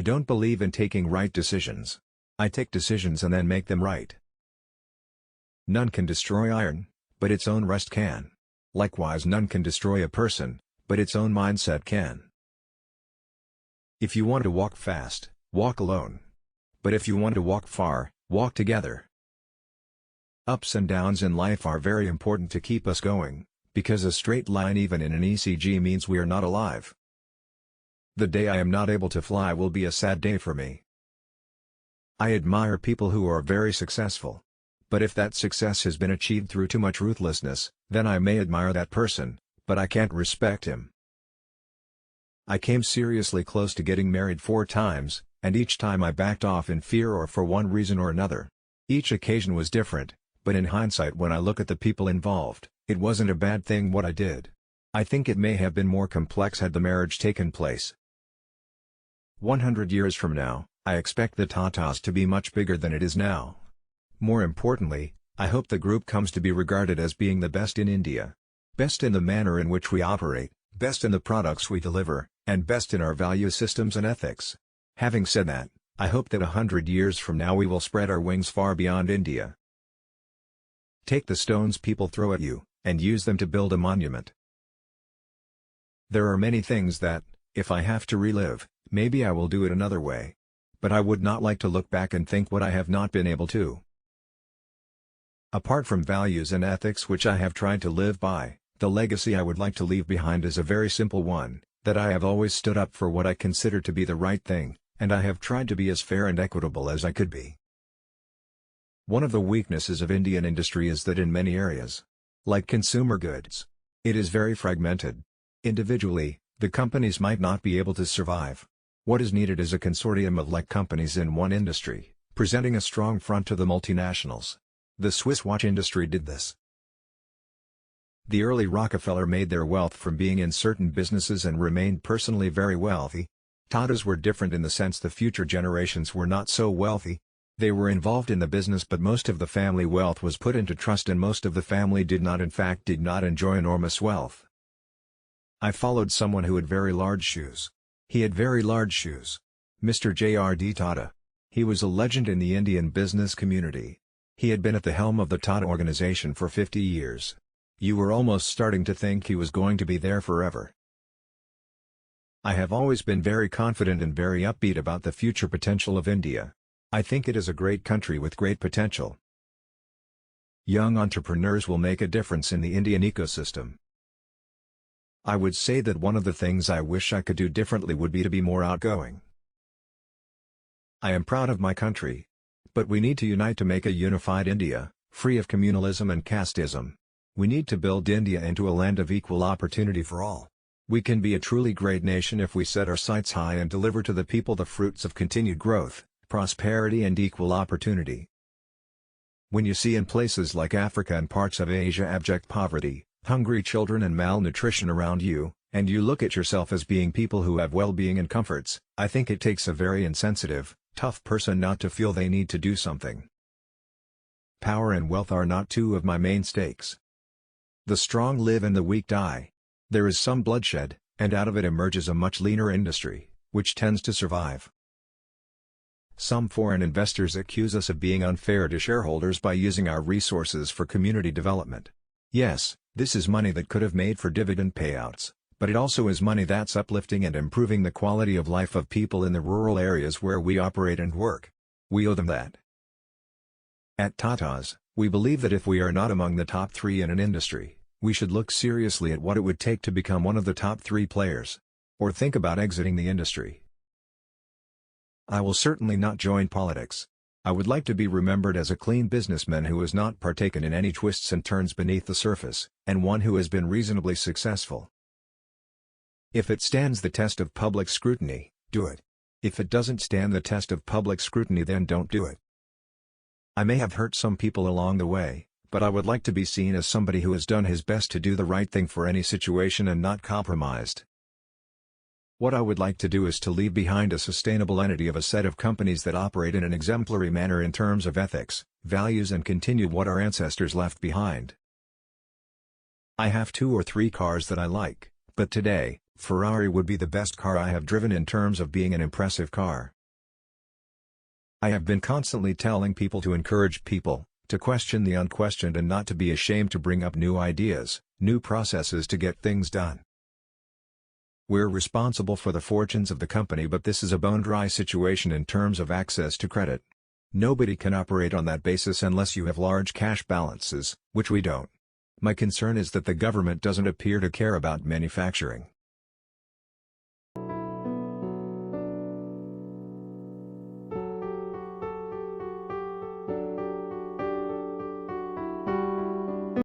don't believe in taking right decisions. I take decisions and then make them right. None can destroy iron, but its own rust can. Likewise, none can destroy a person, but its own mindset can. If you want to walk fast, walk alone. But if you want to walk far, walk together. Ups and downs in life are very important to keep us going, because a straight line even in an ECG means we are not alive. The day I am not able to fly will be a sad day for me. I admire people who are very successful. But if that success has been achieved through too much ruthlessness, then I may admire that person, but I can't respect him. I came seriously close to getting married 4 times, and each time I backed off in fear or for one reason or another. Each occasion was different, but in hindsight when I look at the people involved, it wasn't a bad thing what I did. I think it may have been more complex had the marriage taken place. 100 years from now, I expect the Tatas to be much bigger than it is now. More importantly, I hope the group comes to be regarded as being the best in India. Best in the manner in which we operate, best in the products we deliver, and best in our value systems and ethics. Having said that, I hope that 100 years from now we will spread our wings far beyond India. Take the stones people throw at you, and use them to build a monument. There are many things that, if I have to relive, maybe I will do it another way. But I would not like to look back and think what I have not been able to. Apart from values and ethics which I have tried to live by, the legacy I would like to leave behind is a very simple one, that I have always stood up for what I consider to be the right thing, and I have tried to be as fair and equitable as I could be. One of the weaknesses of Indian industry is that in many areas, like consumer goods, it is very fragmented. Individually, the companies might not be able to survive. What is needed is a consortium of like companies in one industry, presenting a strong front to the multinationals. The Swiss watch industry did this. The early Rockefeller made their wealth from being in certain businesses and remained personally very wealthy. Tatas were different in the sense the future generations were not so wealthy. They were involved in the business, but most of the family wealth was put into trust and most of the family did not enjoy enormous wealth. I followed someone who had very large shoes. He had very large shoes. Mr. J.R.D. Tata. He was a legend in the Indian business community. He had been at the helm of the Tata organization for 50 years. You were almost starting to think he was going to be there forever. I have always been very confident and very upbeat about the future potential of India. I think it is a great country with great potential. Young entrepreneurs will make a difference in the Indian ecosystem. I would say that one of the things I wish I could do differently would be to be more outgoing. I am proud of my country. But we need to unite to make a unified India, free of communalism and casteism. We need to build India into a land of equal opportunity for all. We can be a truly great nation if we set our sights high and deliver to the people the fruits of continued growth, prosperity and equal opportunity. When you see in places like Africa and parts of Asia abject poverty, hungry children and malnutrition around you, and you look at yourself as being people who have well-being and comforts, I think it takes a very insensitive, tough person not to feel they need to do something. Power and wealth are not two of my main stakes. The strong live and the weak die. There is some bloodshed, and out of it emerges a much leaner industry, which tends to survive. Some foreign investors accuse us of being unfair to shareholders by using our resources for community development. Yes, this is money that could have made for dividend payouts, but it also is money that's uplifting and improving the quality of life of people in the rural areas where we operate and work. We owe them that. At Tatas, we believe that if we are not among the top 3 in an industry, we should look seriously at what it would take to become one of the top 3 players. Or think about exiting the industry. I will certainly not join politics. I would like to be remembered as a clean businessman who has not partaken in any twists and turns beneath the surface, and one who has been reasonably successful. If it stands the test of public scrutiny, do it. If it doesn't stand the test of public scrutiny, then don't do it. I may have hurt some people along the way, but I would like to be seen as somebody who has done his best to do the right thing for any situation and not compromised. What I would like to do is to leave behind a sustainable entity of a set of companies that operate in an exemplary manner in terms of ethics, values and continue what our ancestors left behind. I have 2 or 3 cars that I like, but today, Ferrari would be the best car I have driven in terms of being an impressive car. I have been constantly telling people to encourage people, to question the unquestioned and not to be ashamed to bring up new ideas, new processes to get things done. We're responsible for the fortunes of the company, but this is a bone-dry situation in terms of access to credit. Nobody can operate on that basis unless you have large cash balances, which we don't. My concern is that the government doesn't appear to care about manufacturing.